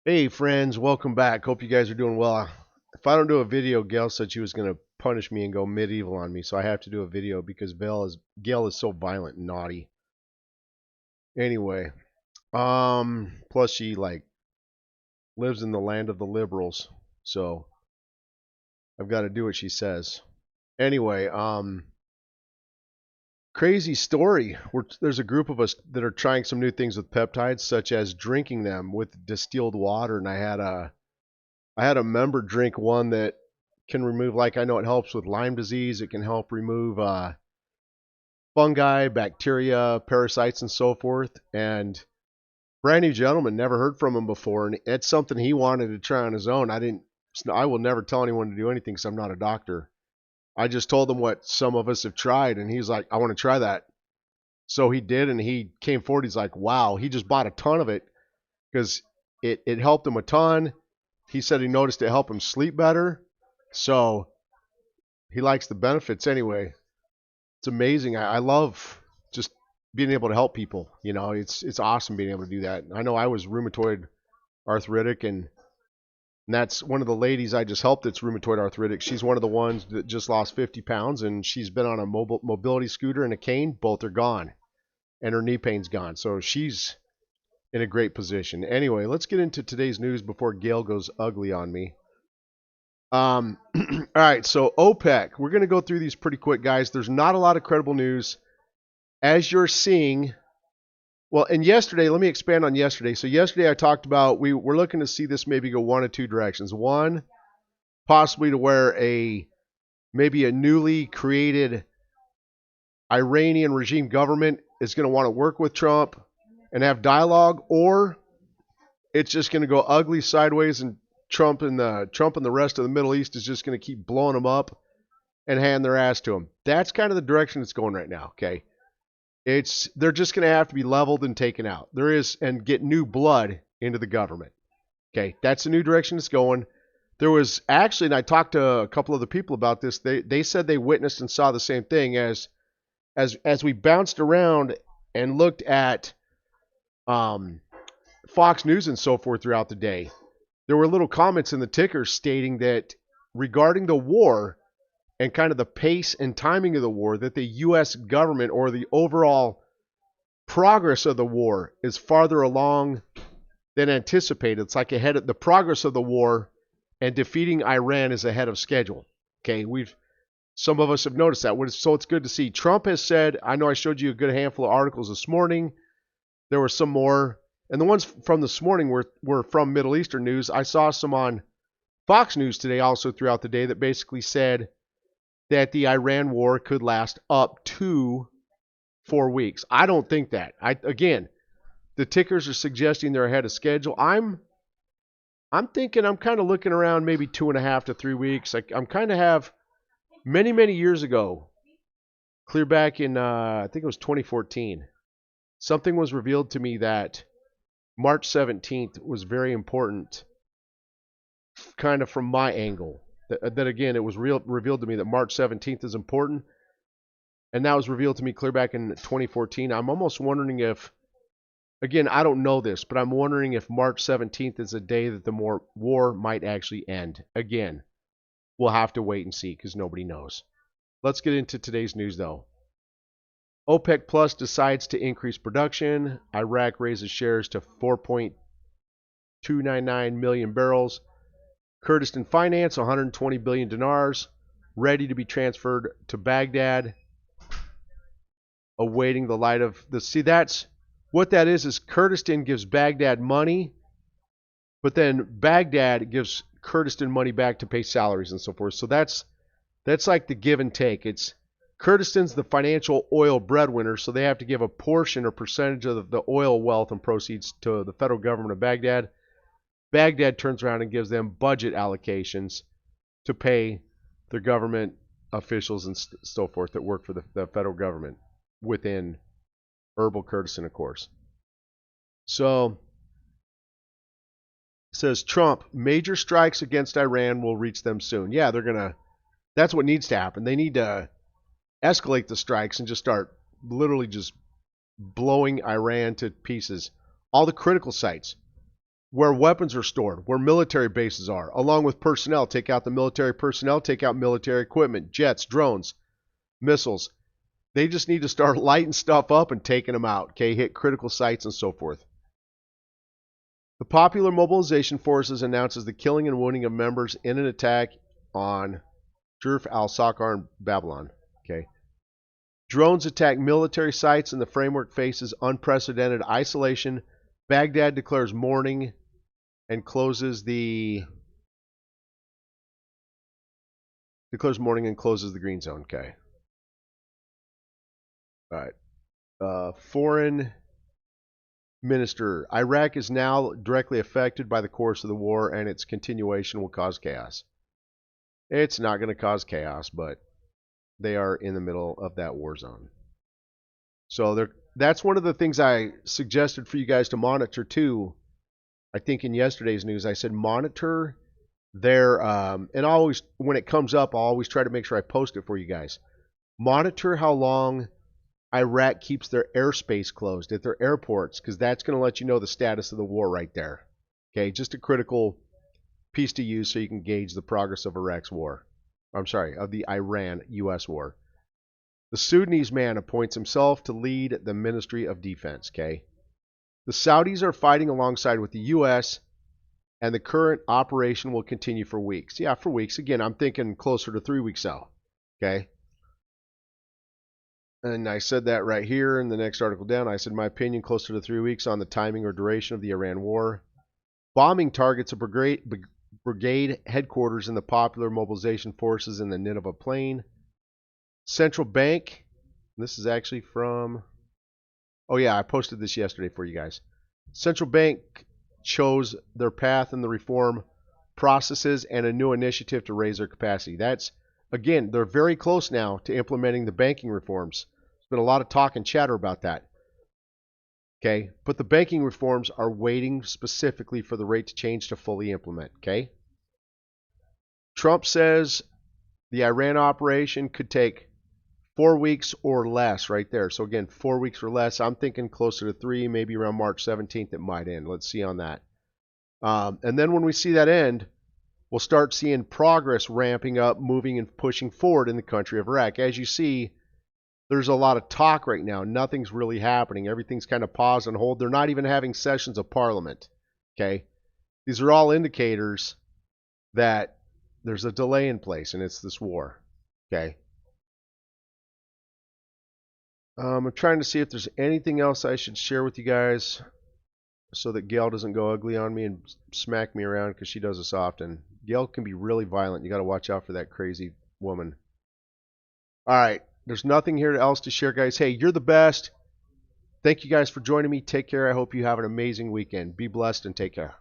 Hey friends, welcome back. Hope you guys are doing well. If I don't do a video, Gayle said she was going to punish me and go medieval on me, so I have to do a video because Gayle is so violent and naughty. Anyway, plus she like lives in the land of the liberals, so I've got to do what she says. Anyway, crazy story. There's a group of us that are trying some new things with peptides, such as drinking them with distilled water, and I had a member drink one that can remove, like, I know it helps with Lyme disease. It can help remove fungi, bacteria, parasites, and so forth. And brand new gentleman, never heard from him before, and it's something he wanted to try on his own. I will never tell anyone to do anything because I'm not a doctor. I just told him what some of us have tried, and he's like, I want to try that. So he did, and he came forward. He's like, wow, he just bought a ton of it because it helped him a ton. He said he noticed it helped him sleep better. So he likes the benefits anyway. It's amazing. I love just being able to help people. It's awesome being able to do that. I know I was rheumatoid arthritic, and that's one of the ladies I just helped that's rheumatoid arthritic. She's one of the ones that just lost 50 pounds, and she's been on a mobility scooter and a cane. Both are gone, and her knee pain's gone. So she's in a great position. Anyway, let's get into today's news before Gayle goes ugly on me. All right, so OPEC. We're going to go through these pretty quick, guys. There's not a lot of credible news. As you're seeing, well, and yesterday, let me expand on yesterday. So yesterday I talked about we're looking to see this maybe go one of two directions. One, possibly to where maybe a newly created Iranian regime government is going to want to work with Trump and have dialogue, or it's just going to go ugly sideways, and Trump and the rest of the Middle East is just going to keep blowing them up and hand their ass to them. That's kind of the direction it's going right now. Okay, they're just going to have to be leveled and taken out. And get new blood into the government. Okay, that's the new direction it's going. There was actually, and I talked to a couple of the people about this. They said they witnessed and saw the same thing as we bounced around and looked at Fox News and so forth throughout the day. There were little comments in the ticker stating that regarding the war and kind of the pace and timing of the war, that the U.S. government or the overall progress of the war is farther along than anticipated. It's like the progress of the war and defeating Iran is ahead of schedule. Okay, some of us have noticed that. So it's good to see. Trump has said, I know I showed you a good handful of articles this morning. There were some more, and the ones from this morning were from Middle Eastern news. I saw some on Fox News today also throughout the day that basically said that the Iran war could last up to 4 weeks. I don't think that. Again, the tickers are suggesting they're ahead of schedule. I'm thinking, I'm kind of looking around maybe 2.5 to 3 weeks. I'm kind of have many years ago, clear back in I think it was 2014. Something was revealed to me that March 17th was very important, kind of from my angle. That again, it was revealed to me that March 17th is important, and that was revealed to me clear back in 2014. I'm almost wondering if, again, I don't know this, but I'm wondering if March 17th is a day that the war might actually end. Again, we'll have to wait and see because nobody knows. Let's get into today's news, though. OPEC Plus decides to increase production. Iraq raises shares to 4.299 million barrels. Kurdistan finance, 120 billion dinars, ready to be transferred to Baghdad, awaiting the light of the. See, that's what that is Kurdistan gives Baghdad money, but then Baghdad gives Kurdistan money back to pay salaries and so forth. So that's like the give and take. It's Kurdistan's the financial oil breadwinner, so they have to give a portion or percentage of the oil wealth and proceeds to the federal government of Baghdad. Baghdad turns around and gives them budget allocations to pay their government officials and so forth that work for the federal government within Erbil Kurdistan, of course. So, it says Trump, major strikes against Iran will reach them soon. Yeah, that's what needs to happen. They need to escalate the strikes and just start literally just blowing Iran to pieces. All the critical sites. where weapons are stored, where military bases are, along with personnel. Take out the military personnel, take out military equipment, jets, drones, missiles. They just need to start lighting stuff up and taking them out, okay? Hit critical sites and so forth. The Popular Mobilization Forces announces the killing and wounding of members in an attack on Jurf al-Sakar in Babylon, okay? Drones attack military sites and the framework faces unprecedented isolation. Baghdad declares mourning and closes the green zone. Okay. All right. Foreign Minister. Iraq is now directly affected by the course of the war, and its continuation will cause chaos. It's not going to cause chaos, but they are in the middle of that war zone. So that's one of the things I suggested for you guys to monitor too. I think in yesterday's news, I said monitor their, and always, when it comes up, I'll always try to make sure I post it for you guys. Monitor how long Iraq keeps their airspace closed at their airports, because that's going to let you know the status of the war right there. Okay, just a critical piece to use so you can gauge the progress of Iraq's war. I'm sorry, of the Iran-U.S. war. The Sudanese man appoints himself to lead the Ministry of Defense, okay? The Saudis are fighting alongside with the U.S., and the current operation will continue for weeks. Yeah, for weeks. Again, I'm thinking closer to 3 weeks out, okay? And I said that right here in the next article down. I said my opinion, closer to 3 weeks on the timing or duration of the Iran war. Bombing targets a brigade headquarters in the Popular Mobilization Forces in the Nineveh Plain. Central Bank, this is actually from, oh yeah, I posted this yesterday for you guys. Central Bank chose their path in the reform processes and a new initiative to raise their capacity. That's, again, they're very close now to implementing the banking reforms. There's been a lot of talk and chatter about that. Okay, but the banking reforms are waiting specifically for the rate to change to fully implement, okay? Trump says the Iran operation could take 4 weeks or less right there. So again, 4 weeks or less. I'm thinking closer to 3, maybe around March 17th it might end. Let's see on that. And then when we see that end, we'll start seeing progress ramping up, moving and pushing forward in the country of Iraq. As you see, there's a lot of talk right now. Nothing's really happening. Everything's kind of paused and hold. They're not even having sessions of parliament. Okay? These are all indicators that there's a delay in place, and it's this war. Okay? I'm trying to see if there's anything else I should share with you guys so that Gayle doesn't go ugly on me and smack me around, because she does this often. Gayle can be really violent. You got to watch out for that crazy woman. All right. There's nothing here else to share, guys. Hey, you're the best. Thank you guys for joining me. Take care. I hope you have an amazing weekend. Be blessed and take care.